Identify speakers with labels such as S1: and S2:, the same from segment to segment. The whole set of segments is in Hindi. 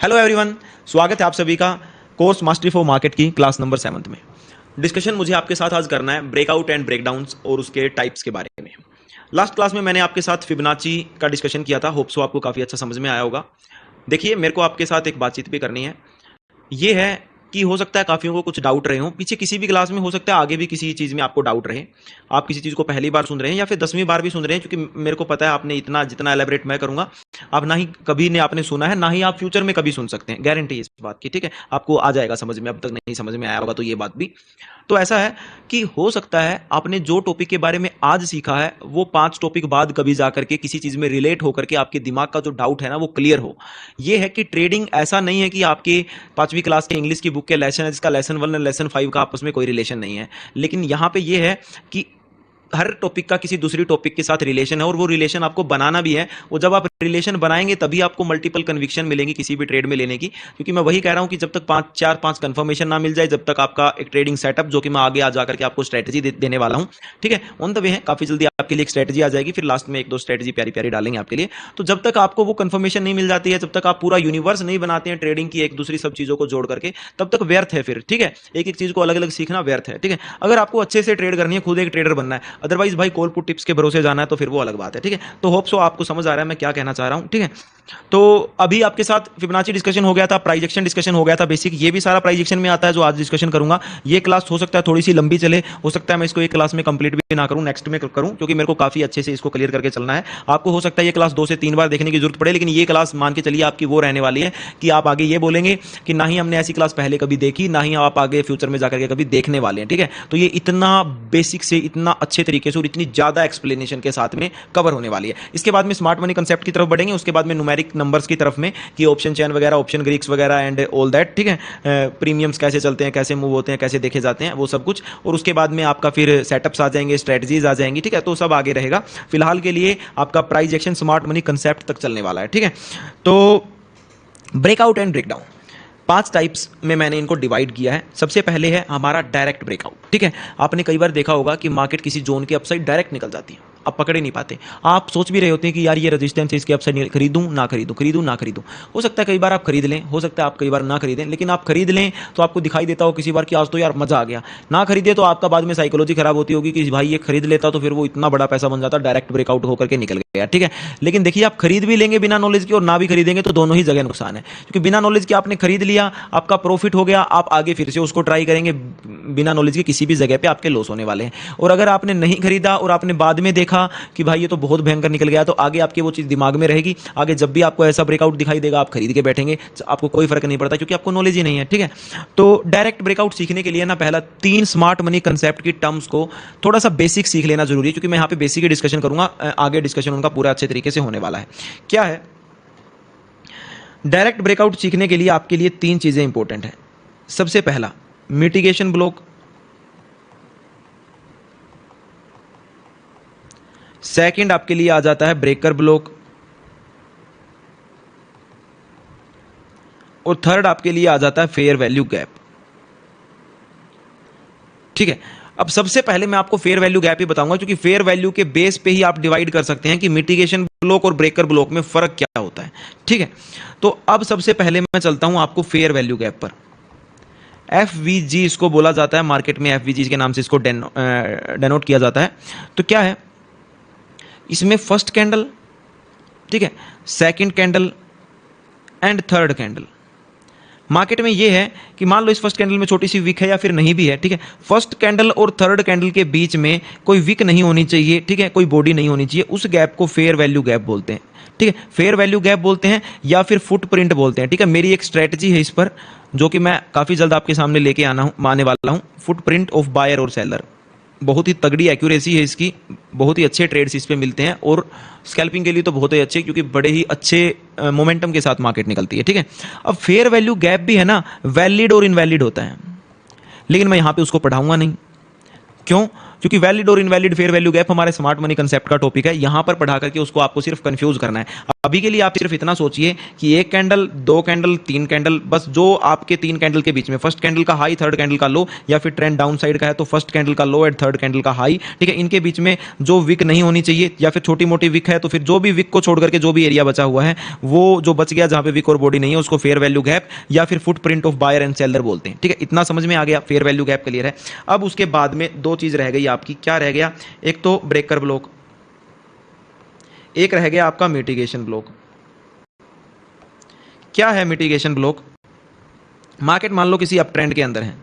S1: हेलो एवरीवन, स्वागत है आप सभी का कोर्स मास्टरी फॉर मार्केट की क्लास नंबर 7 में। डिस्कशन मुझे आपके साथ आज करना है ब्रेकआउट एंड ब्रेकडाउन्स और उसके टाइप्स के बारे में। लास्ट क्लास में मैंने आपके साथ फिबोनाची का डिस्कशन किया था, होप सो आपको काफ़ी अच्छा समझ में आया होगा। देखिए, मेरे को आपके साथ एक बातचीत भी करनी है। ये है कि हो सकता है काफियों को कुछ डाउट रहे हो, पीछे किसी भी क्लास में हो सकता है आगे भी किसी चीज़ में आपको डाउट रहे। आप किसी चीज़ को पहली बार सुन रहे हैं या फिर 10वीं बार भी सुन रहे हैं, क्योंकि मेरे को पता है आपने इतना जितना एलेबरेट मैं करूंगा आप ना ही कभी ने आपने सुना है, ना ही आप फ्यूचर में कभी सुन सकते हैं। गारंटी है इस बात की, ठीक है। आपको आ जाएगा समझ में, अब तक नहीं समझ में आया होगा तो ये बात भी। तो ऐसा है कि हो सकता है आपने जो टॉपिक के बारे में आज सीखा है वो 5 टॉपिक बाद कभी जाकर के किसी चीज़ में रिलेट होकर के आपके दिमाग का जो डाउट है ना वो क्लियर हो। ये है कि ट्रेडिंग ऐसा नहीं है कि आपके 5वीं क्लास के इंग्लिश की बुक के लेसन है जिसका लेसन 1 और लेसन 5 का आपस में कोई रिलेशन नहीं है, लेकिन यहाँ पे ये है कि हर टॉपिक का किसी दूसरी टॉपिक के साथ रिलेशन है और वो रिलेशन आपको बनाना भी है। वो जब आप रिलेशन बनाएंगे तभी आपको मल्टीपल कन्विक्शन मिलेंगी किसी भी ट्रेड में लेने की। क्योंकि मैं वही कह रहा हूं कि जब तक 5 कंफर्मेशन ना मिल जाए, जब तक आपका एक ट्रेडिंग सेटअप, जो कि मैं आगे आ जाकर के आपको स्ट्रेटजी देने वाला हूं, ठीक है, ऑन द वे है, काफी जल्दी आपके लिए एक स्ट्रेटजी आ जाएगी, फिर लास्ट में 1-2 स्ट्रेटजी प्यारी प्यारी डालेंगे आपके लिए। तो जब तक आपको वो कंफर्मेशन नहीं मिल जाती है, जब तक आप पूरा यूनिवर्स नहीं बनाते हैं ट्रेडिंग की एक दूसरी सब चीजों को जोड़ करके, तब तक व्यर्थ है फिर, ठीक है। एक एक चीज को अलग अलग सीखना व्यर्थ है, ठीक है। अगर आपको अच्छे से ट्रेड करनी है, खुद एक ट्रेडर बनना है, अदरवाइज भाई कॉल पुट टिप्स के भरोसे जाना है तो फिर वो अलग बात है, ठीक है। तो होप सो आपको समझ आ रहा है मैं क्या कहना चाह रहा हूं, ठीक है। तो अभी आपके साथ फिबोनाची डिस्कशन हो गया था, प्राइस एक्शन डिस्कशन हो गया था, बेसिक ये भी सारा प्राइस एक्शन में आता है जो आज डिस्कशन करूंगा। ये क्लास हो सकता है थोड़ी सी लंबी चले, हो सकता है मैं इसको एक क्लास में कंप्लीट भी ना करूं, नेक्स्ट में करूं, क्योंकि मेरे को काफी अच्छे से इसको क्लियर करके चलना है। आपको हो सकता है ये क्लास 2 से 3 बार देखने की जरूरत पड़े, लेकिन ये क्लास मान के चलिए आपकी वो रहने वाली है कि आप आगे ये बोलेंगे कि ना ही हमने ऐसी क्लास पहले कभी देखी, ना ही आप आगे फ्यूचर में जाकर के कभी देखने वाले हैं, ठीक है। तो ये इतना बेसिक से इतना अच्छे तरीके से और इतनी ज्यादा एक्सप्लेनेशन के साथ में कवर होने वाली है। इसके बाद में स्मार्ट मनी कंसेप्ट की तरफ बढ़ेंगे, उसके बाद में न्यूमेरिक नंबर्स की तरफ में कि ऑप्शन चेन वगैरह, ऑप्शन ग्रीक्स वगैरह एंड ऑल दैट, ठीक है। प्रीमियम्स कैसे चलते हैं, कैसे मूव होते हैं, कैसे देखे जाते हैं, वो सब कुछ। और उसके बाद में आपका फिर सेटअप्स आ जाएंगे, स्ट्रेटजीज आ जाएंगी, ठीक है। तो सब आगे रहेगा। फिलहाल के लिए आपका price action smart money concept तक चलने वाला है, ठीक है। तो ब्रेकआउट एंड ब्रेकडाउन 5 टाइप्स में मैंने इनको डिवाइड किया है। सबसे पहले है हमारा डायरेक्ट ब्रेकआउट, ठीक है। आपने कई बार देखा होगा कि मार्केट किसी जोन के अपसाइड डायरेक्ट निकल जाती है, आप पकड़ ही नहीं पाते। आप सोच भी रहे होते हैं कि यार ये रेजिस्टेंस है, इसके अपसाइड खरीदूं ना खरीदूं, खरीदूं ना खरीदूं। हो सकता है कई बार आप खरीद लें, हो सकता है आप कई बार ना खरीदें, लेकिन आप खरीद लें तो आपको दिखाई देता हो किसी बार कि आज तो यार मजा आ गया। ना खरीदे तो आपका बाद में साइकोलॉजी खराब होती होगी कि भाई ये खरीद लेता तो फिर वो इतना बड़ा पैसा बन जाता, डायरेक्ट ब्रेकआउट होकर के निकल गया, ठीक है। लेकिन देखिए, आप खरीद भी लेंगे बिना नॉलेज के और ना भी खरीदेंगे तो दोनों ही जगह नुकसान है। क्योंकि बिना नॉलेज के आपने खरीद लिया, आपका प्रॉफिट हो गया, आप आगे फिर से उसको ट्राई करेंगे, बिना नॉलेज के किसी भी जगह पे आपके लॉस होने वाले हैं। और अगर आपने नहीं खरीदा और आपने बाद में देखा कि भाई ये तो बहुत भयंकर निकल गया, तो आगे आपकी वो चीज़ दिमाग में रहेगी। आगे जब भी आपको ऐसा ब्रेकआउट दिखाई देगा आप खरीद के बैठेंगे, आपको कोई फर्क नहीं पड़ता क्योंकि आपको नॉलेज ही नहीं है, ठीक है। तो डायरेक्ट ब्रेकआउट सीखने के लिए ना पहला 3 स्मार्ट मनी कंसेप्ट की टर्म्स को थोड़ा सा बेसिक सीख लेना जरूरी है, क्योंकि मैं यहाँ पे बेसिक ही डिस्कशन करूंगा, आगे डिस्कशन उनका पूरा अच्छे तरीके से होने वाला है। क्या है डायरेक्ट ब्रेकआउट सीखने के लिए आपके लिए 3 चीजें इंपॉर्टेंट है। सबसे पहला मिटिगेशन ब्लॉक, सेकंड आपके लिए आ जाता है ब्रेकर ब्लॉक, और थर्ड आपके लिए आ जाता है फेयर वैल्यू गैप, ठीक है। अब सबसे पहले मैं आपको फेयर वैल्यू गैप ही बताऊंगा, क्योंकि फेयर वैल्यू के बेस पे ही आप डिवाइड कर सकते हैं कि मिटिगेशन ब्लॉक और ब्रेकर ब्लॉक में फर्क क्या होता है, ठीक है। तो अब सबसे पहले मैं चलता हूं आपको फेयर वैल्यू गैप पर। एफवीजी इसको बोला जाता है, मार्केट में एफवीजी के नाम से इसको डेनोट किया जाता है। तो क्या है इसमें फर्स्ट कैंडल, ठीक है, second candle and third candle. Market में ये है कि मान लो इस फर्स्ट कैंडल में छोटी सी विक है या फिर नहीं भी है, ठीक है। फर्स्ट कैंडल और थर्ड कैंडल के बीच में कोई विक नहीं होनी चाहिए, ठीक है, कोई बॉडी नहीं होनी चाहिए, उस गैप को फेयर वैल्यू गैप बोलते हैं, ठीक है। फेयर वैल्यू गैप बोलते हैं या फिर फुटप्रिंट बोलते हैं, ठीक है। मेरी एक स्ट्रेटजी है इस पर जो कि मैं काफी जल्द आपके सामने लेके आने वाला हूं, फुटप्रिंट ऑफ बायर और सेलर। बहुत ही तगड़ी एक्यूरेसी है इसकी, बहुत ही अच्छे ट्रेड्स इस पे मिलते हैं और स्कैल्पिंग के लिए तो बहुत ही अच्छे, क्योंकि बड़े ही अच्छे मोमेंटम के साथ मार्केट निकलती है, ठीक है। अब फेयर वैल्यू गैप भी है ना, वैलिड और इनवैलिड होता है, लेकिन मैं यहां पे उसको पढ़ाऊंगा नहीं। क्यों? क्योंकि वैलिड और इनवैलिड फेयर वैल्यू गैप हमारे स्मार्ट मनी कंसेप्ट का टॉपिक है, यहां पर पढ़ा करके उसको आपको सिर्फ कंफ्यूज करना है। अभी के लिए आप सिर्फ इतना सोचिए कि एक कैंडल, दो कैंडल, तीन कैंडल, बस जो आपके तीन कैंडल के बीच में फर्स्ट कैंडल का हाई, थर्ड कैंडल का लो, या फिर ट्रेंड डाउन साइड का है तो फर्स्ट कैंडल का लो एंड थर्ड कैंडल का हाई, ठीक है, इनके बीच में जो विक नहीं होनी चाहिए या फिर छोटी मोटी विक है तो फिर जो भी विक को छोड़ करके जो भी एरिया बचा हुआ है वो जो बच गया जहां पे विक और बॉडी नहीं है उसको फेयर वैल्यू गैप या फिर footprint of buyer and seller बोलते हैं, ठीक है। इतना समझ में आ गया, फेयर वैल्यू गैप क्लियर है। अब उसके बाद में दो चीज रह गई आपकी, क्या रह गया? एक तो ब्रेकर ब्लॉक, एक रह गया आपका मिटिगेशन ब्लॉक। क्या है मिटिगेशन ब्लॉक? मार्केट मान लो किसी अप ट्रेंड के अंदर है,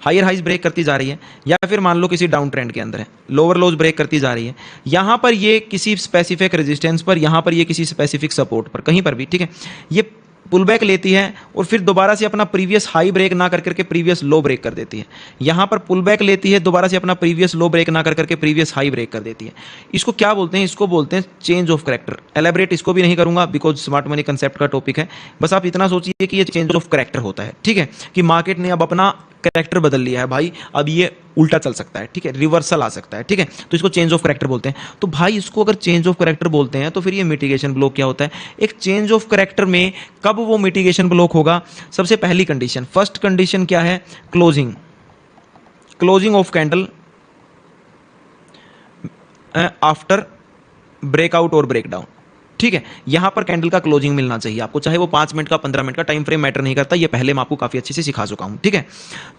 S1: हायर हाइज ब्रेक करती जा रही है, या फिर मान लो किसी डाउन ट्रेंड के अंदर है, लोअर लोज ब्रेक करती जा रही है, यहां पर ये किसी स्पेसिफिक रेजिस्टेंस पर, यहां पर ये किसी स्पेसिफिक सपोर्ट पर, कहीं पर भी, ठीक है, ये पुल बैक लेती है और फिर दोबारा से अपना प्रीवियस हाई ब्रेक ना कर करके प्रीवियस लो ब्रेक कर देती है। यहां पर पुल बैक लेती है, दोबारा से अपना प्रीवियस लो ब्रेक ना कर करके प्रीवियस हाई ब्रेक कर देती है। इसको क्या बोलते हैं? इसको बोलते हैं चेंज ऑफ कैरेक्टर। एलेबरेट इसको भी नहीं करूंगा बिकॉज स्मार्ट मनी कंसेप्ट का टॉपिक है, बस आप इतना सोचिए कि ये चेंज ऑफ कैरेक्टर होता है, ठीक है, कि मार्केट ने अब अपना कैरेक्टर बदल लिया है भाई, अब ये उल्टा चल सकता है, ठीक है, रिवर्सल आ सकता है, ठीक है, तो इसको चेंज ऑफ कैरेक्टर बोलते हैं। तो भाई इसको अगर चेंज ऑफ कैरेक्टर बोलते हैं तो फिर ये मिटिगेशन ब्लॉक क्या होता है? एक चेंज ऑफ कैरेक्टर में कब वो मिटिगेशन ब्लॉक होगा? सबसे पहली कंडीशन, फर्स्ट कंडीशन क्या है? Closing, closing of candle after breakout और ब्रेकडाउन, ठीक है, यहां पर कैंडल का क्लोजिंग मिलना चाहिए आपको, चाहे वो 5 मिनट का, 15 मिनट का, टाइम फ्रेम मैटर नहीं करता, ये पहले मैं आपको काफी अच्छे से सिखा चुका हूं, ठीक है।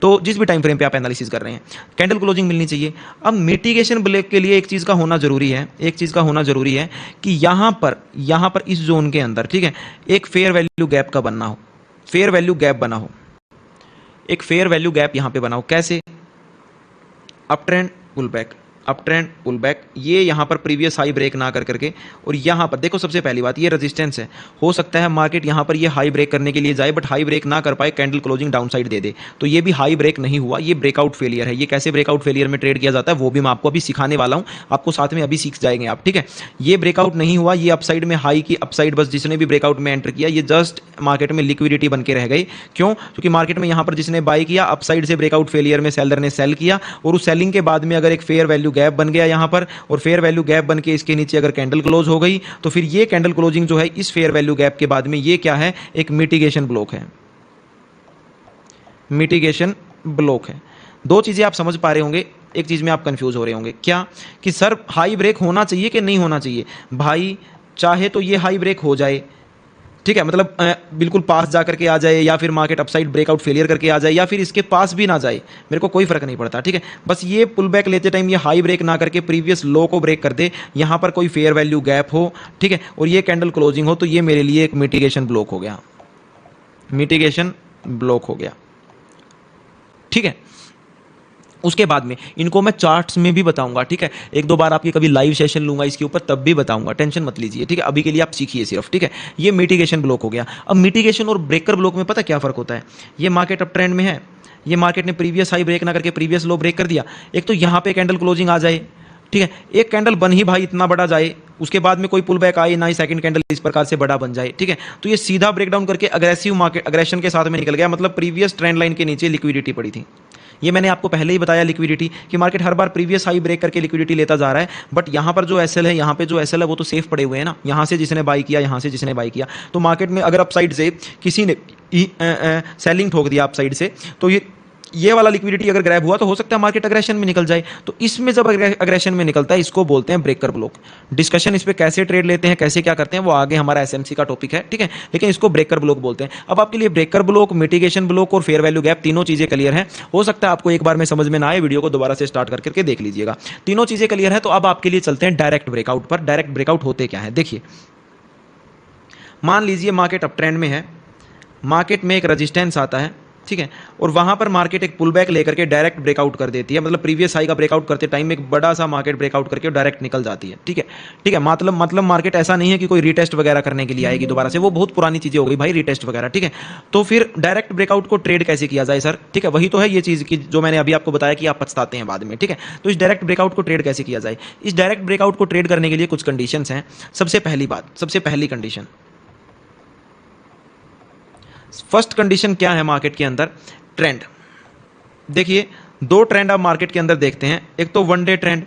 S1: तो जिस भी टाइम फ्रेम पे आप एनालिसिस कर रहे हैं कैंडल क्लोजिंग मिलनी चाहिए। अब मिटिगेशन ब्लॉक के लिए एक चीज का होना जरूरी है, एक चीज का होना जरूरी है कि यहां पर इस जोन के अंदर, ठीक है, एक फेयर वैल्यू गैप का बनना हो, फेयर वैल्यू गैप बना हो, एक फेयर वैल्यू गैप यहां पर बना हो। कैसे? Up trend pull back, up trend pull back, ये यहाँ पर प्रीवियस हाई ब्रेक ना कर करके, और यहाँ पर देखो सबसे पहली बात ये रेजिस्टेंस है, हो सकता है मार्केट यहाँ पर ये हाई ब्रेक करने के लिए जाए बट हाई ब्रेक ना कर पाए, कैंडल क्लोजिंग डाउन साइड दे दे, तो ये भी हाई ब्रेक नहीं हुआ, ये ब्रेकआउट फेलियर है। ये कैसे ब्रेकआउट फेलियर में ट्रेड किया जाता है वो भी मैं आपको अभी सिखाने वाला हूँ, आपको साथ में अभी सीख जाएंगे आप, ठीक है। ये ब्रेकआउट नहीं हुआ, ये अपसाइड में हाई की अपसाइड, बस जिसने भी ब्रेकआउट में एंटर किया ये जस्ट मार्केट में लिक्विडिटी बन के रह गई। क्यों? क्योंकि मार्केट में यहाँ पर जिसने बाई किया अपसाइड से ब्रेकआउट फेलियर में सेलर ने सेल किया, और उस सेलिंग के बाद में अगर एक फेयर वैल्यू गैप बन गया यहाँ पर, और फेयर वैल्यू गैप बन के इसके नीचे अगर कैंडल क्लोज हो गई तो फिर ये कैंडल क्लोजिंग जो है इस फेयर वैल्यू गैप के बाद में ये क्या है? एक मिटिगेशन ब्लॉक है, मिटिगेशन ब्लॉक है। दो चीजें आप समझ पा रहे होंगे, एक चीज में आप कंफ्यूज हो रहे होंगे, क्या? कि सर हाई ब्रेक होना चाहिए कि नहीं होना चाहिए? भाई चाहे तो ये हाई ब्रेक हो जाए, ठीक है, मतलब बिल्कुल पास जा करके आ जाए, या फिर मार्केट अपसाइड ब्रेकआउट फेलियर करके आ जाए, या फिर इसके पास भी ना जाए, मेरे को कोई फर्क नहीं पड़ता, ठीक है, बस ये पुल बैक लेते टाइम ये हाई ब्रेक ना करके प्रीवियस लो को ब्रेक कर दे, यहां पर कोई फेयर वैल्यू गैप हो, ठीक है, और ये कैंडल क्लोजिंग हो, तो ये मेरे लिए एक मिटिगेशन ब्लॉक हो गया, मिटिगेशन ब्लॉक हो गया, ठीक है। उसके बाद में इनको मैं चार्ट्स में भी बताऊंगा, ठीक है, एक दो बार आपकी कभी लाइव सेशन लूंगा इसके ऊपर तब भी बताऊंगा, टेंशन मत लीजिए, ठीक है, अभी के लिए आप सीखिए सिर्फ, ठीक है। ये मिटिगेशन ब्लॉक हो गया। अब मिटिगेशन और ब्रेकर ब्लॉक में पता क्या फर्क होता है? ये मार्केट अप ट्रेंड में है, ये मार्केट ने प्रीवियस हाई ब्रेक ना करके प्रीवियस लो ब्रेक कर दिया, एक तो यहाँ पे कैंडल क्लोजिंग आ जाए, ठीक है, एक कैंडल बन ही भाई इतना बड़ा जाए, उसके बाद में कोई पुल बैक आए ना ही सेकंड कैंडल इस प्रकार से बड़ा बन जाए, ठीक है, तो ये सीधा ब्रेकडाउन करके अग्रेसिव मार्केट अग्रेशन के साथ में निकल गया, मतलब प्रीवियस ट्रेंड लाइन के नीचे लिक्विडिटी पड़ी थी। ये मैंने आपको पहले ही बताया लिक्विडिटी, कि मार्केट हर बार प्रीवियस हाई ब्रेक करके लिक्विडिटी लेता जा रहा है, बट यहाँ पर जो एसएल है, यहाँ पे जो एसएल है वो तो सेफ पड़े हुए हैं ना, यहाँ से जिसने बाई किया, यहाँ से जिसने बाई किया, तो मार्केट में अगर अपसाइड से किसी ने सेलिंग ठोक दिया अपसाइड से, तो ये वाला लिक्विडिटी अगर ग्रैब हुआ तो हो सकता है मार्केट अग्रेशन में निकल जाए। तो इसमें जब अग्रेशन में निकलता है इसको बोलते हैं ब्रेकर ब्लॉक। डिस्कशन इस पे कैसे ट्रेड लेते हैं, कैसे क्या करते हैं, वो आगे हमारा एसएमसी का टॉपिक है, ठीक है, लेकिन इसको ब्रेकर ब्लॉक बोलते हैं। अब आपके लिए ब्रेकर ब्लॉक, मिटिगेशन ब्लॉक और फेयर वैल्यू गैप तीनों चीजें क्लियर हैं। हो सकता है आपको एक बार में समझ में ना आए, वीडियो को दोबारा से स्टार्ट करके देख लीजिएगा। तीनों चीजें क्लियर है, तो अब आपके लिए चलते हैं डायरेक्ट ब्रेकआउट पर। डायरेक्ट ब्रेकआउट होते क्या है देखिए, मान लीजिए मार्केट अप ट्रेंड में है, मार्केट में एक रेजिस्टेंस आता है, ठीक है, और वहां पर मार्केट एक पुल बैक लेकर के डायरेक्ट ब्रेकआउट कर देती है, मतलब प्रीवियस हाई का ब्रेकआउट करते टाइम एक बड़ा सा मार्केट ब्रेकआउट करके डायरेक्ट निकल जाती है, ठीक है, ठीक है, मतलब मार्केट ऐसा नहीं है कि कोई रीटेस्ट वगैरह करने के लिए आएगी दोबारा से, वो बहुत पुरानी चीजें हो गई भाई रीटेस्ट वगैरह, ठीक है। तो फिर डायरेक्ट ब्रेकआउट को ट्रेड कैसे किया जाए सर, ठीक है, वही तो है ये चीज की जो मैंने अभी आपको बताया कि आप पछताते हैं बाद में, ठीक है। तो इस डायरेक्ट ब्रेकआउट को ट्रेड कैसे किया जाए? इस डायरेक्ट ब्रेकआउट को ट्रेड करने के लिए कुछ कंडीशंस हैं। सबसे पहली बात, सबसे पहली कंडीशन, फर्स्ट कंडीशन क्या है मार्केट के अंदर? ट्रेंड। देखिए दो ट्रेंड आप मार्केट के अंदर देखते हैं, एक तो वन डे ट्रेंड,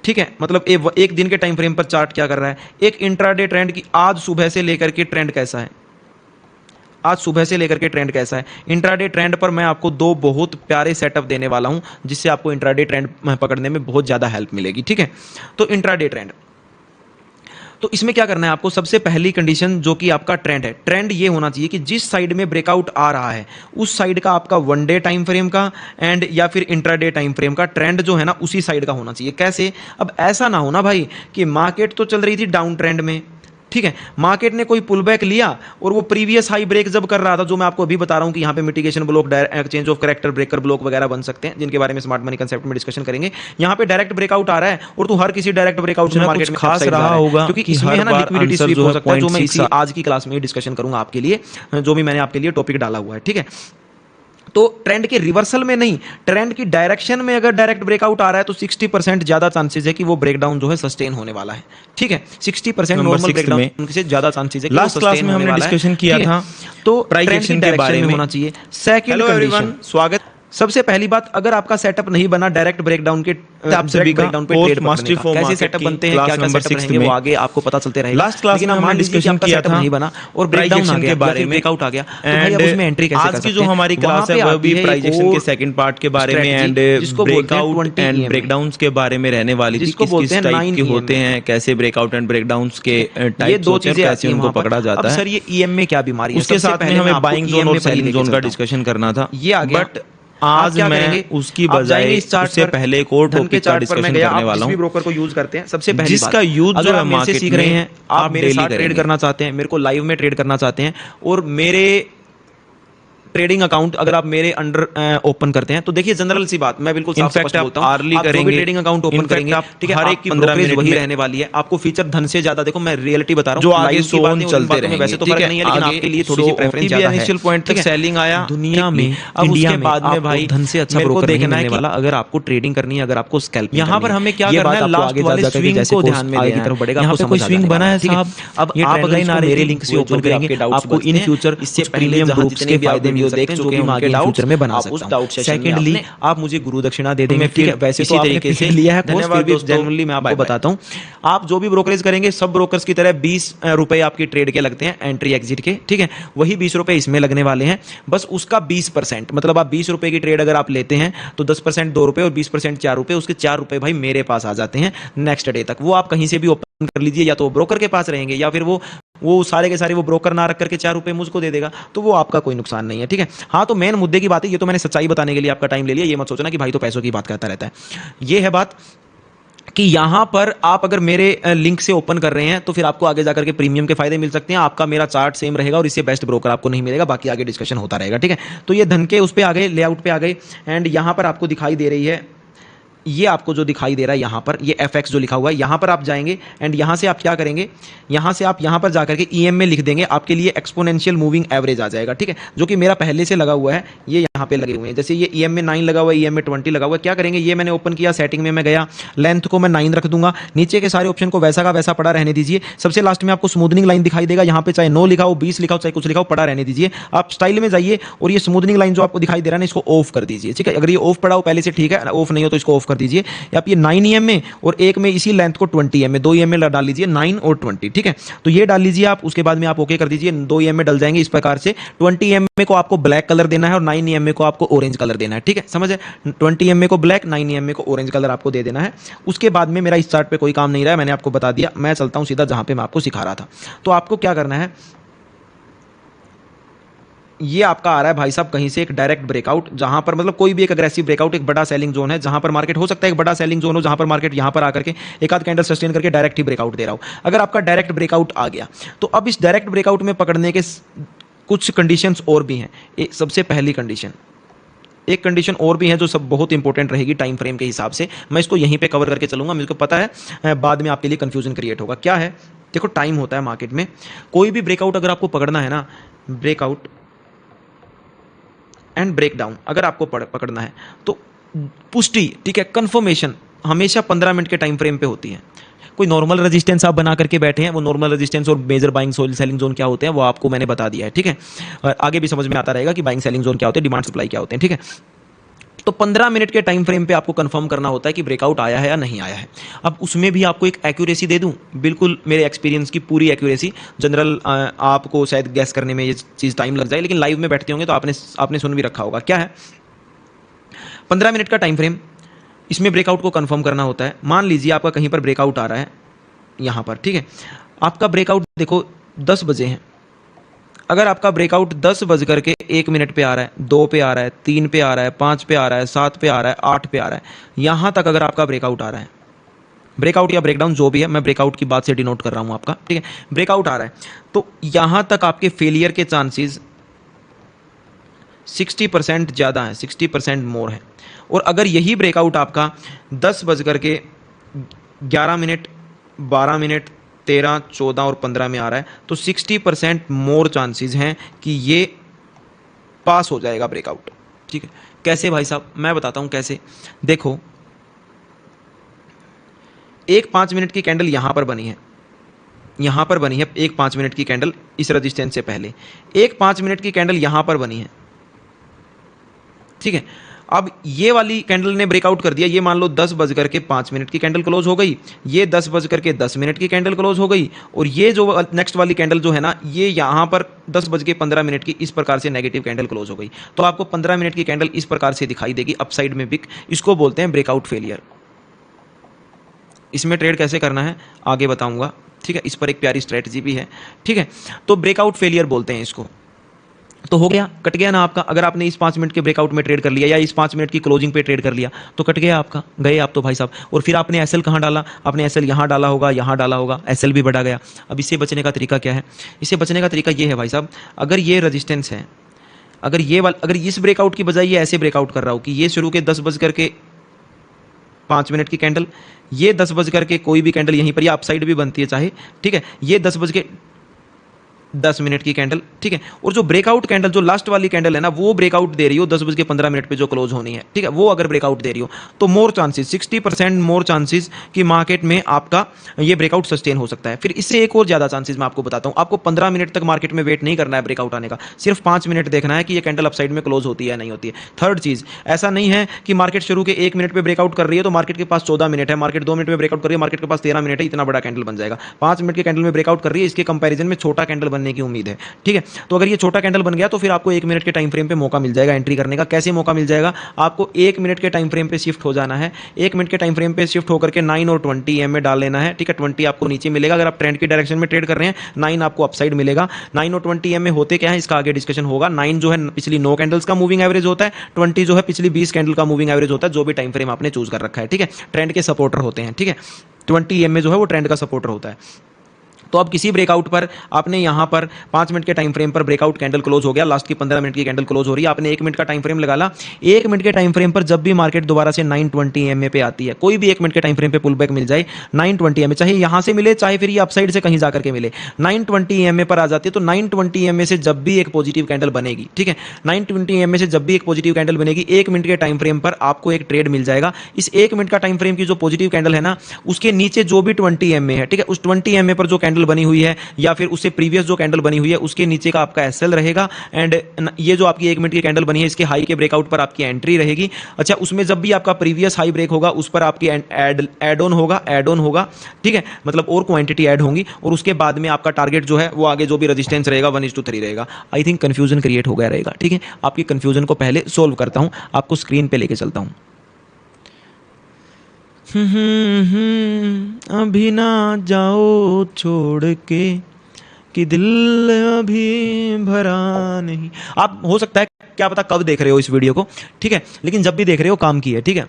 S1: ठीक है, मतलब एक दिन के टाइम फ्रेम पर चार्ट क्या कर रहा है, एक इंट्राडे ट्रेंड की आज सुबह से लेकर के ट्रेंड कैसा है, आज सुबह से लेकर के ट्रेंड कैसा है। इंट्राडे ट्रेंड पर मैं आपको दो बहुत प्यारे सेटअप देने वाला हूं जिससे आपको इंट्राडे ट्रेंड पकड़ने में बहुत ज़्यादा हेल्प मिलेगी। ठीक है, तो इंट्राडे ट्रेंड, तो इसमें क्या करना है आपको, सबसे पहली कंडीशन जो कि आपका ट्रेंड है, ट्रेंड ये होना चाहिए कि जिस साइड में ब्रेकआउट आ रहा है उस साइड का आपका वन डे टाइम फ्रेम का एंड या फिर इंट्राडे टाइम फ्रेम का ट्रेंड जो है ना उसी साइड का होना चाहिए। कैसे, अब ऐसा ना हो ना भाई कि मार्केट तो चल रही थी डाउन ट्रेंड में, ठीक है, मार्केट ने कोई पुल बैक लिया और वो प्रीवियस हाई ब्रेक जब कर रहा था, जो मैं आपको अभी बता रहा हूं कि यहाँ पे mitigation block, change of character breaker block वगैरह बन सकते हैं, जिनके बारे में स्मार्ट मनी कंसेप्ट में डिस्कशन करेंगे। यहाँ पे डायरेक्ट ब्रेकआउट आ रहा है और तू हर किसी डायरेक्ट ब्रेकआउट से मार्केट में खास रहा होगा, क्योंकि इसमें है ना लिक्विडिटी स्वीप हो सकता है, जो मैं इसी आज की क्लास में डिस्कशन करूंगा आपके लिए, जो भी मैंने आपके लिए टॉपिक डाला हुआ है। ठीक है, तो ट्रेंड के रिवर्सल में नहीं, ट्रेंड की डायरेक्शन में अगर डायरेक्ट ब्रेकआउट आ रहा है तो 60% ज्यादा चांसेस है कि वो ब्रेकडाउन जो है सस्टेन होने वाला है। ठीक है, 60% नॉर्मल ब्रेकडाउन से ज्यादा चांसेस है कि
S2: लास्ट क्लास में हमने डिस्कशन किया था
S1: तो प्राइस एक्शन के बारे में होना चाहिए। सेकंड कंडीशन, स्वागत, सबसे पहली बात, अगर आपका सेटअप नहीं बना डायरेक्ट ब्रेकडाउन के, आप सभी ब्रेकडाउन पे ट्रेड मास्टरी फॉर कैसे सेटअप बनते हैं, क्या क्या सेटअप रहेंगे, वो आगे आपको पता चलते रहेगा।
S2: लास्ट क्लास में हमने डिस्कशन किया था
S1: नहीं बना और ब्रेकडाउन आ गया, बारे में ब्रेकआउट आ गया, तो भाई अब उसमें एंट्री कैसे कर सकते हैं।
S2: आज की जो हमारी क्लास है वह भी प्राइस एक्शन के सेकंड पार्ट के बारे में एंड ब्रेकआउट एंड ब्रेकडाउन्स के बारे में रहने वाली थी, किस टाइप के होते हैं, कैसे ब्रेकआउट एंड ब्रेकडाउन्स के टाइप दो चीजें कैसे उनको पकड़ा जाता है।
S1: सर ये ईएमए क्या बीमारी है,
S2: उसके साथ में हमें बाइंग जोन और सेलिंग जोन का डिस्कशन करना था,
S1: ये आ गया।
S2: बट आज मैं उसकी बजाय इससे पहले एक और टॉपिक का डिस्कशन करने वाला हूं,
S1: ब्रोकर को यूज करते हैं। सबसे पहली
S2: जिसका यूज जो है मार्केट
S1: सीख रहे हैं, आप मेरे साथ ट्रेड करना चाहते हैं, मेरे को लाइव में ट्रेड करना चाहते हैं और मेरे ट्रेडिंग अकाउंट अगर आप मेरे अंडर ओपन करते हैं तो देखिए जनरल सी बात, मैं बिल्कुल साफ स्पष्ट बोलता हूं,
S2: अर्ली करेंगे,
S1: ट्रेडिंग अकाउंट ओपन करेंगे, ठीक है, हर एक की ब्रोकरेज वही रहने वाली है, आपको फीचर धन से ज्यादा, देखो मैं रियलिटी बता रहा हूं,
S2: जो आगे सोन चलते रहेंगे,
S1: वैसे तो फर्क नहीं है, लेकिन आपके लिए थोड़ी सी प्रेफरेंस ज्यादा है।
S2: इनिशियल पॉइंट तक सेलिंग आया
S1: दुनिया में, अब उसके बाद में भाई धन से अच्छा ब्रोकर देखना है वाला, अगर आपको ट्रेडिंग करनी है, अगर आपको स्कैल्पिंग,
S2: यहां पर हमें क्या करना है, लास्ट वाले स्विंग को ध्यान में देना है, बढ़ेगा,
S1: यहां पे कोई स्विंग बना है साहब, अब आप अगर इसको मेरे लिंक से ओपन करेंगे, आपको इन फ्यूचर इससे प्रीमियम ग्रुप्स के फायदे मिल सकते हैं, जो कि हम आगे फ्यूचर में बना सकता हूं। सेकेंडली आप मुझे गुरु दक्षिणा दे देंगे, ठीक है, वैसे तो तरीके से लिया है कोर्स, फिर भी जनरली मैं आपको बताता हूं, आप जो भी ब्रोकरेज करेंगे सब ब्रोकर्स की तरह 20 रुपए आपकी ट्रेड के लगते हैं एंट्री एग्जिट के, ठीक है, वही 20 रुपए इसमें लगने वाले हैं, बस उसका 20%, मतलब आप 20 रुपए की ट्रेड अगर आप लेते हैं तो 10% 2 रुपए और 20% 4 रुपए, उसके 4 रुपए भाई मेरे पास आ जाते हैं नेक्स्ट डे तक। वो आप कहीं से भी ओपन कर लीजिए, या तो ब्रोकर के पास रहेंगे या फिर वो सारे के सारे वो ब्रोकर ना रख करके 4 रुपए मुझको दे देगा, तो वो आपका कोई नुकसान नहीं है। ठीक है, हाँ, तो मेन मुद्दे की बात है, ये तो मैंने सच्चाई बताने के लिए आपका टाइम ले लिया, ये मत सोचना कि भाई तो पैसों की बात करता रहता है। ये है बात कि यहां पर आप अगर मेरे लिंक से ओपन कर रहे हैं तो फिर आपको आगे जाकर के प्रीमियम के फायदे मिल सकते हैं, आपका मेरा चार्ट सेम रहेगा और इससे बेस्ट ब्रोकर आपको नहीं मिलेगा, बाकी आगे डिस्कशन होता रहेगा। ठीक है, तो ये धन के उस पे आ गए, लेआउट पे आ गए, एंड यहां पर आपको दिखाई दे रही है, ये आपको जो दिखाई दे रहा है यहाँ पर, ये FX जो लिखा हुआ है, यहाँ पर आप जाएंगे एंड यहाँ से आप क्या करेंगे, यहाँ से आप यहाँ पर जाकर के EM में लिख देंगे, आपके लिए एक्सपोनेंशियल मूविंग एवरेज आ जाएगा। ठीक है, जो कि मेरा पहले से लगा हुआ है, ये यहाँ पे लगे हुए हैं, जैसे ये EM में 9 लगा हुआ है, EM में 20 लगा हुआ है। क्या करेंगे, ये मैंने ओपन किया, सेटिंग में मैं गया, लेंथ को मैं 9 रख दूंगा, नीचे के सारे ऑप्शन को वैसा का वैसा पड़ा रहने दीजिए, सबसे लास्ट में आपको स्मूथनिंग लाइन दिखाई देगा, यहाँ पे चाहे 9 लिखा हो, 20 लिखा हो, चाहे कुछ लिखा हो, पड़ा रहने दीजिए। आप स्टाइल में जाइए और ये स्मूथनिंग लाइन जो आपको दिखाई दे रहा है ना, इसको ऑफ कर दीजिए। ठीक है, अगर ये ऑफ पड़ा हो पहले से, ठीक है, ऑफ नहीं हो तो इसको ऑफ कर दीजिए। आप ये 9 EM में और एक में इसी लेंथ को 20 EM में, 2 EM में डाल लीजिए, 9 और 20। ठीक है, तो ये डाल लीजिए आप, उसके बाद में आप ओके कर दीजिए, 2 EM में डल जाएंगे इस प्रकार से। 20 EM में को आपको ब्लैक कलर देना है और 9 EM में को आपको ऑरेंज कलर देना है। ठीक है, समझ है, 20 EM को ब्लैक, 9 EM को ऑरेंज कलर आपको दे देना है। उसके बाद में मेरा इस चार्ट पे कोई काम नहीं रहा है, मैंने आपको बता दिया, मैं चलता हूं सीधा जहां पे मैं आपको सिखा रहा था। तो आपको क्या करना है, ये आपका आ रहा है भाई साहब कहीं से एक डायरेक्ट ब्रेकआउट, जहां पर मतलब कोई भी एक अग्रेसिव ब्रेकआउट, एक बड़ा सेलिंग जोन है, जहां पर मार्केट हो सकता है एक बड़ा सेलिंग जोन हो, जहां पर मार्केट यहां पर आकर के एक आध कैंडल सस्टेन करके डायरेक्ट ही ब्रेकआउट दे रहा हो। अगर आपका डायरेक्ट ब्रेकआउट आ गया तो अब इस डायरेक्ट ब्रेकआउट में पकड़ने के कुछ कंडीशंस और भी हैं। सबसे पहली कंडीशन, एक कंडीशन और भी है जो सब बहुत इंपॉर्टेंट रहेगी टाइम फ्रेम के हिसाब से, मैं इसको यहीं पे कवर करके चलूंगा, मुझे पता है बाद में आपके लिए कंफ्यूजन क्रिएट होगा। क्या है, देखो टाइम होता है मार्केट में, कोई भी ब्रेकआउट अगर आपको पकड़ना है ना, ब्रेकआउट एंड ब्रेकडाउन अगर आपको पकड़ना है तो पुष्टि, ठीक है, कंफर्मेशन हमेशा 15 मिनट के टाइम फ्रेम पे होती है। कोई नॉर्मल रेजिस्टेंस आप बना करके बैठे हैं, वो नॉर्मल रेजिस्टेंस और मेजर बाइंग सेलिंग जोन क्या होते हैं वो आपको मैंने बता दिया है। ठीक है, और आगे भी समझ में आता रहेगा कि बाइंग सेलिंग जोन क्या होते हैं, डिमांड सप्लाई क्या होते हैं। ठीक है, तो 15 मिनट के टाइम फ्रेम पे आपको कंफर्म करना होता है कि ब्रेकआउट आया है या नहीं आया है। अब उसमें भी आपको एक एक्यूरेसी दे दूं, बिल्कुल मेरे एक्सपीरियंस की पूरी एक्यूरेसी। जनरल आपको शायद गैस करने में ये चीज़ टाइम लग जाए, लेकिन लाइव में बैठते होंगे तो आपने सुन भी रखा होगा। क्या है 15 मिनट का टाइम फ्रेम, इसमें ब्रेकआउट को कंफर्म करना होता है। मान लीजिए आपका कहीं पर ब्रेकआउट आ रहा है यहाँ पर, ठीक है, आपका ब्रेकआउट देखो 10 बजे है। अगर आपका ब्रेकआउट 10:01 पे आ रहा है, 2 पे आ रहा है, 3 पे आ रहा है, 5 पे आ रहा है, 7 पे आ रहा है, 8 पे आ रहा है, यहाँ तक अगर आपका ब्रेकआउट आ रहा है, ब्रेकआउट या ब्रेकडाउन जो भी है, मैं ब्रेकआउट की बात से डिनोट कर रहा हूँ आपका, ठीक है, ब्रेकआउट आ रहा है, तो यहाँ तक आपके फेलियर के चांसेस 60% ज़्यादा है, 60% मोर है। और अगर यही ब्रेकआउट आपका 10:11, 12, 13, 14 और 15 में आ रहा है, तो 60% मोर चांसेस हैं कि ये पास हो जाएगा ब्रेकआउट। ठीक है, कैसे भाई साहब, मैं बताता हूं कैसे। देखो, एक 5 मिनट की कैंडल यहां पर बनी है, यहां पर बनी है एक 5 मिनट की कैंडल इस रजिस्टेंस से पहले, एक 5 मिनट की कैंडल यहां पर बनी है, ठीक है। अब ये वाली कैंडल ने ब्रेकआउट कर दिया, ये मान लो 10:05 की कैंडल क्लोज हो गई, ये 10:10 की कैंडल क्लोज हो गई, और ये जो नेक्स्ट वाली कैंडल जो है ना, ये यहाँ पर 10:15 की इस प्रकार से नेगेटिव कैंडल क्लोज हो गई। तो आपको 15 मिनट की कैंडल इस प्रकार से दिखाई देगी अपसाइड में बिग, इसको बोलते हैं ब्रेकआउट फेलियर। इसमें ट्रेड कैसे करना है आगे बताऊंगा, ठीक है, इस पर एक प्यारी स्ट्रेटजी भी है, ठीक है। तो ब्रेकआउट फेलियर बोलते हैं इसको। तो हो गया, कट गया ना आपका। अगर आपने इस 5 मिनट के ब्रेकआउट में ट्रेड कर लिया या इस 5 मिनट की क्लोजिंग पे ट्रेड कर लिया तो कट गया आपका, गए आप तो भाई साहब। और फिर आपने एसएल कहाँ डाला, आपने एसएल यहाँ डाला होगा, यहाँ डाला होगा, एसएल भी बढ़ा गया। अब इससे बचने का तरीका क्या है, इससे बचने का तरीका ये है भाई साहब, अगर ये रजिस्टेंस है, अगर इस ब्रेकआउट की बजाय ये ऐसे ब्रेकआउट कर रहा हो कि ये शुरू के 10:05 की कैंडल, ये 10 कोई भी कैंडल यहीं पर, या अपसाइड भी बनती है चाहे, ठीक है, ये 10 की कैंडल, ठीक है। और जो ब्रेकआउट कैंडल, जो लास्ट वाली कैंडल है ना, वो ब्रेकआउट दे रही हो 10:15 पे जो क्लोज होनी है, ठीक है, वो अगर ब्रेकआउट दे रही हो तो मोर चांसेस, 60% मोर चांसेस कि मार्केट में आपका ये ब्रेकआउट सस्टेन हो सकता है। फिर इससे एक और ज़्यादा चांसेस मैं आपको बताता हूँ। आपको 15 मिनट तक मार्केट में वेट नहीं करना है ब्रेकआउट आने का, सिर्फ 5 मिनट देखना है कि ये कैंडल अपसाइड में क्लोज होती है नहीं होती है। थर्ड चीज़, ऐसा नहीं है कि मार्केट शुरू के 1 मिनट पर ब्रेकआउट कर रही है तो मार्केट के पास 14 मिनट है, मार्केट 2 मिनट में ब्रेकआउट कर रही है, मार्केट के पास 13 मिनट है, इतना बड़ा कैंडल बन जाएगा। 5 मिनट के कैंडल में ब्रेकआउट कर रही है, इसके कंपैरिजन में छोटा कैंडल बनने की उम्मीद है, ठीक है। तो अगर ये छोटा कैंडल बन गया तो फिर आपको 1 मिनट के टाइम फ्रेम पे मौका मिल जाएगा एंट्री करने का। कैसे मौका मिल जाएगा, आपको 1 मिनट के टाइम फ्रेम पे शिफ्ट हो जाना है, 1 मिनट के टाइम फ्रेम पे शिफ्ट होकर के 9 और 20 EM में डाल लेना है, ठीक है। 20 आपको नीचे मिलेगा, अगर आप ट्रेंड की डायरेक्शन में ट्रेड कर रहे हैं, 9 आपको अपसाइड मिलेगा। 9 और 20 EM में होते क्या है, इसका आगे डिस्कशन होगा। 9 जो है पिछली 9 कैंडल्स का मूविंग एवरेज होता है, 20 जो है पिछली 20 कैंडल का मूविंग एवरेज होता है, जो भी टाइम फ्रेम आपने चूज कर रखा है, ठीक है। ट्रेंड के सपोर्टर होते हैं, ठीक है। 20 EM में जो है वो ट्रेंड का सपोर्टर होता है। तो अब किसी ब्रेकआउट पर आपने यहाँ पर 5 मिनट के टाइम फ्रेम पर ब्रेकआउट कैंडल क्लोज हो गया, लास्ट की 15 मिनट की कैंडल क्लोज हो रही है, आपने 1 मिनट का टाइम फ्रेम लगा ला। 1 मिनट के टाइम फ्रेम पर जब भी मार्केट दोबारा से 920 EM पे आती है, कोई भी 1 मिनट के टाइम फ्रेम पे पुल बैक मिल जाए 920 EM, चाहे यहाँ से मिले चाहे फिर ये अपसाइड से कहीं जाकर के मिले, 920 EM पर आ जाती है। तो 920 EM से जब भी एक पॉजिटिव कैंडल बनेगी, ठीक है, 920 EM से जब भी एक पॉजिटिव कैंडल बनेगी, 1 मिनट के टाइम फ्रेम पर आपको एक ट्रेड मिल जाएगा। इस 1 मिनट का टाइम फ्रेम की जो पॉजिटिव कैंडल है ना, उसके नीचे जो भी 20 EM है, ठीक है, उस 20 EM पर जो कैंडल बनी हुई है या फिर उससे प्रीवियस जो कैंडल बनी हुई है उसके नीचे का आपका एसएल रहेगा। एंड ये जो आपकी 1 मिनट की कैंडल बनी है, इसके हाई के ब्रेकआउट पर आपकी एंट्री रहेगी। अच्छा, उसमें जब भी आपका प्रीवियस हाई ब्रेक होगा उस पर आपकी ऐड ऑन होगा, ठीक है, मतलब और क्वांटिटी ऐड होंगी, और उसके बाद में आपका टारगेट जो है वो आगे जो भी रेजिस्टेंस रहेगा 1:3 रहेगा। आई थिंक कंफ्यूजन क्रिएट हो गया रहेगा, ठीक है। आपकी कंफ्यूजन को पहले सोल्व करता हूं, आपको स्क्रीन पे लेके चलता हूं। अभी ना जाओ छोड़ के कि दिल अभी भरा नहीं। आप हो सकता है क्या पता कब देख रहे हो इस वीडियो को, ठीक है, लेकिन जब भी देख रहे हो काम की है, ठीक है।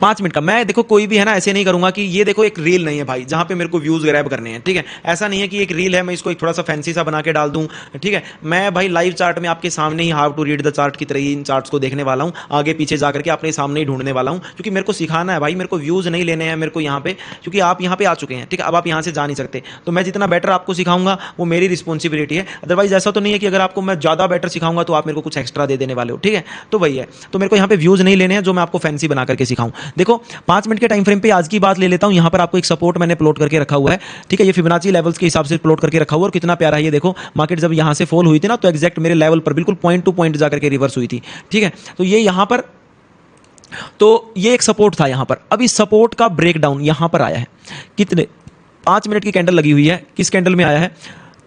S1: 5 मिनट का मैं देखो कोई भी है ना ऐसे नहीं करूंगा कि ये देखो एक रील नहीं है भाई जहां पे मेरे को व्यूज ग्रैब करने हैं, ठीक है। ऐसा नहीं है कि एक रील है मैं इसको एक थोड़ा सा फैंसी सा बना के डाल दूं, ठीक है। मैं भाई लाइव चार्ट में आपके सामने ही how to read the chart की तरह ही इन चार्ट्स को देखने वाला हूं, आगे पीछे जाकर के अपने सामने ही ढूंढने वाला हूं, क्योंकि मेरे को सिखाना है भाई, मेरे को व्यूज नहीं लेने हैं मेरे को यहाँ पे, क्योंकि आप यहाँ पे आ चुके हैं, ठीक है। अब आप यहाँ से जा नहीं सकते, तो मैं जितना बेटर आपको सिखाऊंगा वो मेरी रिस्पॉन्सिबिलिटी है। अदरवाइज ऐसा तो नहीं है कि अगर आपको मैं ज़्यादा बेटर सिखाऊंगा तो आप मेरे को कुछ एक्स्ट्रा दे देने वाले हो, ठीक है। तो वही है, तो मेरे को यहाँ पे व्यूज नहीं लेने हैं जो मैं आपको फैंसी बना करके सिखाऊं। देखो 5 मिनट के टाइम फ्रेम पे आज की बात ले लेता हूं। यहां पर आपको एक सपोर्ट मैंने प्लॉट करके रखा हुआ है, ठीक है। ये फिबोनाची लेवल्स के हिसाब से प्लॉट करके रखा हुआ और कितना प्यारा है ये देखो। मार्केट जब यहां से फॉल हुई थी ना तो एग्जैक्ट मेरे लेवल पर बिल्कुल पॉइंट टू पॉइंट जाकर के रिवर्स हुई थी, ठीक है। तो ये यहां पर, तो ये एक सपोर्ट था यहां पर। अब इस सपोर्ट का ब्रेकडाउन यहां पर आया है, कितने 5 मिनट की कैंडल लगी हुई है, किस कैंडल में आया है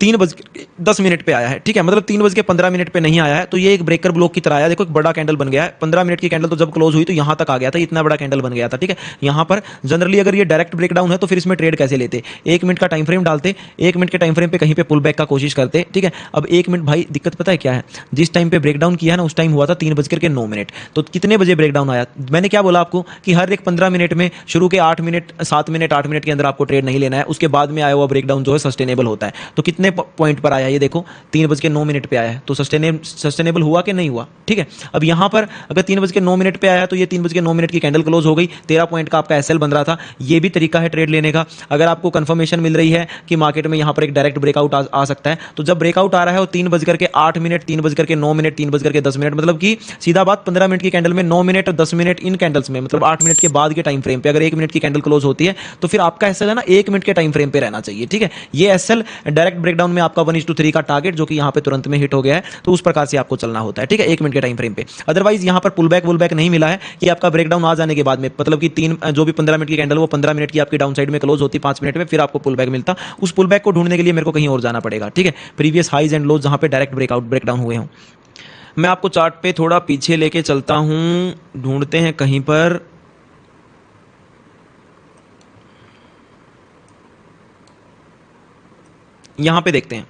S1: 3:10 पे आया है, ठीक है। मतलब 3:15 पे नहीं आया है। तो ये एक ब्रेकर ब्लॉक की तरह आया, देखो एक बड़ा कैंडल बन गया है। 15 मिनट की कैंडल तो जब क्लोज हुई तो यहां तक आ गया था, इतना बड़ा कैंडल बन गया था, ठीक है। यहां पर जनरली अगर ये डायरेक्ट ब्रेकडाउन है तो फिर इसमें ट्रेड कैसे लेते, 1 मिनट का टाइम फ्रेम डालते, 1 मिनट के टाइम फ्रेम पे कहीं पे पुल बैक का कोशिश करते, ठीक है। अब 1 मिनट भाई दिक्कत पता है क्या है, जिस टाइम पे ब्रेकडाउन किया ना उस टाइम हुआ था 3:09। तो कितने बजे ब्रेकडाउन आया, मैंने क्या बोला आपको कि हर एक 15 मिनट में शुरू के 8 मिनट 7 मिनट 8 मिनट के अंदर आपको ट्रेड नहीं लेना है, उसके बाद में आया हुआ ब्रेकडाउन जो है सस्टेनेबल होता है। तो कितने पॉइंट पर आया ये देखो 3:09 पे आया है, तो सस्टेनेबल हुआ कि नहीं हुआ, ठीक है। अब यहां पर अगर 3:09 पे आया तो ये 3:09 की कैंडल क्लोज हो गई, 13 पॉइंट का आपका एसएल बन रहा था। ये भी तरीका है ट्रेड लेने का। अगर आपको कंफर्मेशन मिल रही है कि मार्केट में यहां पर एक डायरेक्ट ब्रेकआउट आ सकता है, तो जब ब्रेकआउट आ रहा है वो 3:08 मिनट 3:09 मिनट 3:10 मिनट, मतलब कि सीधा बात 15 मिनट की कैंडल में 9 मिनट और 10 मिनट इन कैंडल्स में, मतलब 8 मिनट के बाद के टाइम फ्रेम पे अगर 1 मिनट की कैंडल क्लोज होती है तो फिर आपका एसएल है ना 1 मिनट के टाइम फ्रेम पे रहना चाहिए, ठीक है। ये एसएल डायरेक्ट ब्रेकडाउन में आपका 1:3 का टारगेट जो कि यहां पे तुरंत में हिट हो गया है, तो उस प्रकार से आपको चलना होता है, ठीक है, 1 मिनट के टाइम फ्रेम पे। अदरवाइज यहां पर पुल बैक नहीं मिला है कि आपका ब्रेकडाउन आ जाने के बाद में, मतलब कि जो भी 15 मिनट की कैंडल वो 15 मिनट की आपकी डाउन साइड में क्लोज होती 5 मिनट में, फिर आपको पुल बैक मिलता। उस पुल बैक को ढूंढने के लिए मेरे को कहीं और जाना पड़ेगा, ठीक है, प्रीवियस हाइज एंड लोज जहां पे डायरेक्ट ब्रेकडाउन हुए हों। मैं आपको चार्ट पे थोड़ा पीछे लेके चलता हूं, ढूंढते हैं कहीं पर। यहां पे देखते हैं,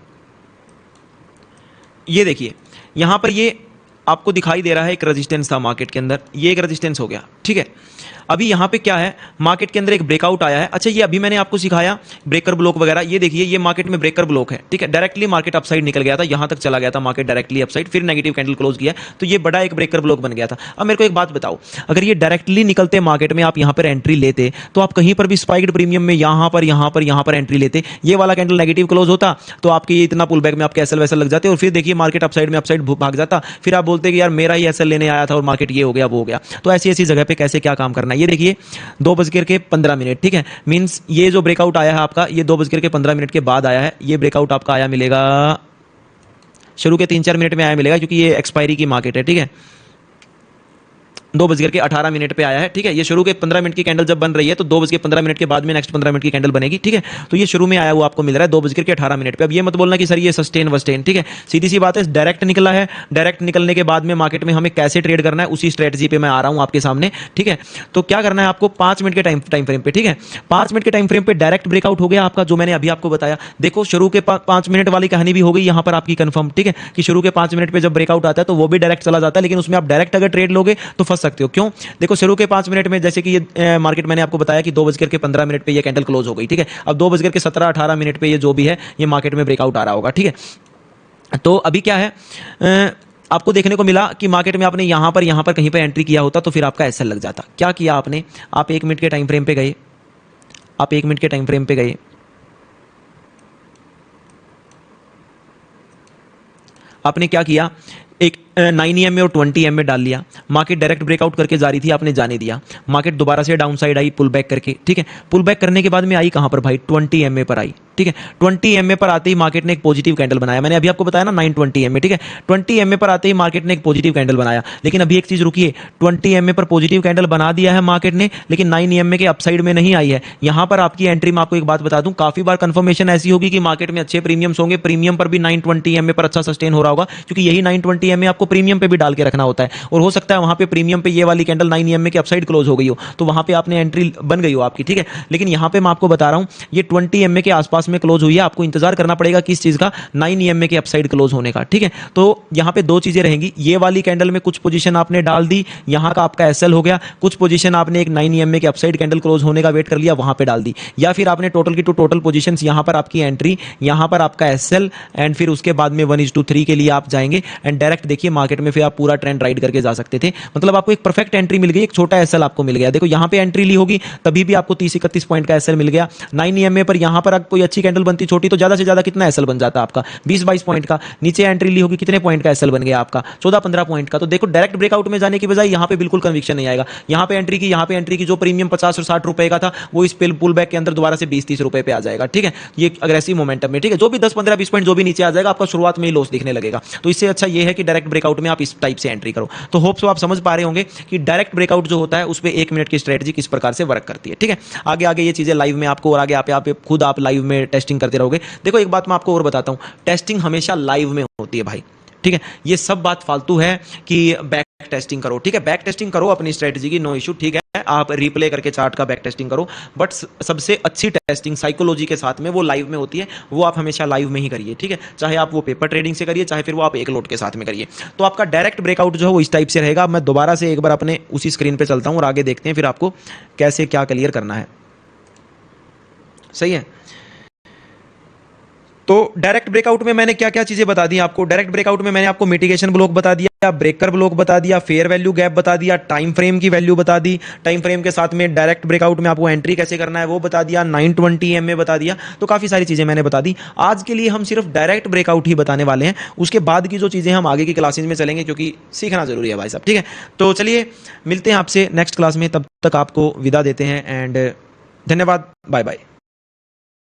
S1: ये देखिए यहां पर ये आपको दिखाई दे रहा है एक रेजिस्टेंस था मार्केट के अंदर, ये एक रेजिस्टेंस हो गया, ठीक है। अभी यहां पे क्या है, मार्केट के अंदर एक ब्रेकआउट आया है। अच्छा ये अभी मैंने आपको सिखाया ब्रेकर ब्लॉक वगैरह, ये देखिए ये मार्केट में ब्रेकर ब्लॉक है, ठीक है। डायरेक्टली मार्केट अपसाइड निकल गया था, यहां तक चला गया था मार्केट डायरेक्टली अपसाइड, फिर नेगेटिव कैंडल क्लोज किया, तो ये बड़ा एक ब्रेकर ब्लॉक बन गया था। अब मेरे को एक बात बताओ, अगर ये डायरेक्टली निकलते मार्केट में आप यहां पर एंट्री लेते तो आप कहीं पर भी स्पाइक्ड प्रीमियम में यहां पर एंट्री लेते, ये वाला कैंडल नेगेटिव क्लोज होता तो आपके ये इतना पुल बैक में आपके एसएल वैसल लग जाते और फिर देखिए मार्केट अपसाइड भाग जाता, फिर आप बोलते कि यार मेरा ही एसएल लेने आया था और मार्केट ये हो गया वो हो गया। तो ऐसी ऐसी जगह पे कैसे क्या काम करना है, ये देखिए 2:15, ठीक है। मींस ये जो ब्रेकआउट आया है आपका ये 2:15 के बाद आया है। ये ब्रेकआउट आपका आया मिलेगा शुरू के 3-4 मिनट में आया मिलेगा, क्योंकि ये एक्सपायरी की मार्केट है, ठीक है। 2:18 पे आया है, ठीक है। ये शुरू के 15 मिनट की कैंडल जब बन रही है तो 2:15 के बाद में नेक्स्ट 15 मिनट की कैंडल बनेगी, ठीक है। तो ये शुरू में आया हुआ आपको मिल रहा है 2:18 पे। अब ये मत बोलना कि सर ये सस्टेन, ठीक है। सीधी सी बात है, डायरेक्ट निकला है, डायरेक्ट निकलने के बाद में मार्केट में हमें कैसे ट्रेड करना है उसी स्ट्रेटजी पे मैं आ रहा हूं आपके सामने, ठीक है। तो क्या करना है आपको 5 मिनट के टाइम फ्रेम पे, ठीक है। 5 मिनट के टाइम फ्रेम पे डायरेक्ट ब्रेकआउट हो गया आपका, जो मैंने अभी आपको बताया। देखो शुरू के 5 मिनट वाली कहानी भी हो गई यहां पर आपकी कंफर्म, ठीक है, कि शुरू के 5 मिनट पे जब ब्रेकआउट आता है तो वो भी डायरेक्ट चला जाता है, लेकिन उसमें आप डायरेक्ट अगर ट्रेड लोगे तो फंस सकते हो। क्यों? देखो शुरू के 5 मिनट में जैसे कि ये मार्केट मैंने आपको बताया कि 2:15 पे ये कैंडल क्लोज हो गई, ठीक है। अब 2:17-18 पे ये जो भी है ये मार्केट में ब्रेकआउट आ रहा होगा, ठीक है। तो अभी क्या है, आपको देखने को मिला कि मार्केट में आपने यहां पर कहीं पर एंट्री किया होता तो फिर आपका एसएल लग जाता। क्या किया आपने, आप 1 मिनट के टाइम फ्रेम पे गए, आप 1 मिनट के टाइम फ्रेम पे गए, आपने क्या किया, एक 9 EMA और 20 EMA डाल लिया। मार्केट डायरेक्ट ब्रेकआउट करके जा रही थी, आपने जाने दिया। मार्केट दोबारा से डाउन साइड आई पुल बैक करके, ठीक है। पुल बैक करने के बाद में आई कहां पर भाई 20 EMA पर आई, ठीक है। 20 EMA पर आते ही मार्केट ने एक पॉजिटिव कैंडल बनाया, मैंने अभी आपको बताया ना 920 EMA, ठीक है। 20 EMA पर आते ही मार्केट ने एक पॉजिटिव कैंडल बनाया, लेकिन अभी एक चीज रुकिए, 20 EMA पर पॉजिटिव कैंडल बना दिया है मार्केट ने, लेकिन 9 EMA के अपसाइड में नहीं आई है। यहां पर आपकी एंट्री में आपको एक बात बता दूं, काफी बार कंफर्मेशन ऐसी होगी कि मार्केट में अच्छे प्रीमियम्स होंगे, प्रीमियम पर भी 920 EMA पर अच्छा सस्टेन हो रहा होगा, क्योंकि यही 920 EMA आपको प्रीमियम पे भी डाल के रखना होता है। और हो सकता है वहां पे प्रीमियम पे ये वाली कैंडल 9 EMA के अपसाइड क्लोज हो गई हो, तो वहां पे आपने एंट्री बन गई हो आपकी, ठीक है। लेकिन यहां पे मैं आपको बता रहा हूं ये 20 EMA के आसपास में क्लोज हुई है, आपको इंतजार करना पड़ेगा किस चीज का, 9 EMA के अपसाइड क्लोज होने का, ठीक है। तो यहां पे दो चीजें रहेंगी, ये वाली कैंडल में कुछ पोजीशन आपने डाल दी, यहां का आपका एसएल हो गया, कुछ पोजीशन आपने एक 9 EMA के अपसाइड कैंडल क्लोज होने का वेट कर लिया, वहां पे डाल दी, या फिर आपने टोटल की टोटल पोजीशंस, यहां पर आपकी एंट्री, यहां पर आपका एसएल, एंड फिर उसके बाद में 1:3 के लिए आप जाएंगे एंड डायरेक्ट डायरेक्ट देखिए मार्केट में, फिर आप पूरा ट्रेंड राइड करके जा सकते थे। मतलब आपको एक परफेक्ट एंट्री मिल गई, एक छोटा एसएल आपको मिल गया। देखो यहाँ पे एंट्री ली होगी तभी भी आपको 30-31 पॉइंट का एसएल मिल गया 9 EMA पर। यहाँ पर कोई अच्छी कैंडल बनती छोटी तो ज्यादा से ज्यादा कितना एसएल बन जाता आपका 20-22 पॉइंट का। नीचे एंट्री ली होगी कितने पॉइंट का एसएल बन गया आपका 14-15 पॉइंट का। तो देखो डायरेक्ट ब्रेकआउट में जाने की बजाय यहाँ पे बिल्कुल कन्विक्शन नहीं आएगा। यहाँ पे एंट्री की जो प्रीमियम 50 और 60 रुपए का था वो इस पुल बैक के अंदर दोबारा से 20-30 रुपए पे आ जाएगा। ठीक है, ये अग्रेसिव मोमेंटम में। ठीक है, जो भी 10-15-20 पॉइंट जो भी नीचे आ जाएगा आपका शुरुआत में ही लॉस दिखने लगेगा। तो इससे अच्छा ये है कि डायरेक्ट ब्रेकआउट में आप इस टाइप से एंट्री करो। तो होप सो आप समझ पा रहे होंगे कि डायरेक्ट ब्रेकआउट जो होता है उस पर 1 मिनट की स्ट्रेटजी किस प्रकार से वर्क करती है। ठीक है, आगे आगे ये चीजें लाइव में आपको, और आगे आप खुद आप लाइव में टेस्टिंग करते रहोगे। देखो एक बात मैं आपको और बताता हूं, टेस्टिंग हमेशा लाइव में होती है भाई। ठीक है, ये सब बात फालतू है कि बैक टेस्टिंग करो। ठीक है, बैक टेस्टिंग करो अपनी स्ट्रेटजी की, नो इशू। ठीक है, आप रिप्ले करके चार्ट का बैक टेस्टिंग करो, बट सबसे अच्छी टेस्टिंग साइकोलॉजी के साथ में वो लाइव में होती है। वो आप हमेशा लाइव में ही करिए। ठीक है, चाहे आप वो पेपर ट्रेडिंग से करिए, चाहे फिर वो आप एक लोट के साथ में करिए। तो आपका डायरेक्ट ब्रेकआउट जो है वो इस टाइप से रहेगा। मैं दोबारा से एक बार अपने उसी स्क्रीन पे चलता हूं और आगे देखते हैं फिर आपको कैसे क्या क्लियर करना है। सही है, तो डायरेक्ट ब्रेकआउट में मैंने क्या क्या चीजें बता दी आपको। डायरेक्ट ब्रेकआउट में मैंने आपको मिटिगेशन ब्लॉक बता दिया, ब्रेकर ब्लॉक बता दिया, फेयर वैल्यू गैप बता दिया, टाइम फ्रेम की वैल्यू बता दी, टाइम फ्रेम के साथ में डायरेक्ट ब्रेकआउट में आपको एंट्री कैसे करना है वो बता दिया, 920 EMA बता दिया। तो काफी सारी चीजें मैंने बता दी। आज के लिए हम सिर्फ डायरेक्ट ब्रेकआउट ही बताने वाले हैं, उसके बाद की जो चीजें हम आगे की क्लासेज में चलेंगे, क्योंकि सीखना जरूरी है भाई साहब। ठीक है, तो चलिए मिलते हैं आपसे नेक्स्ट क्लास में, तब तक आपको विदा देते हैं एंड धन्यवाद, बाय बाय।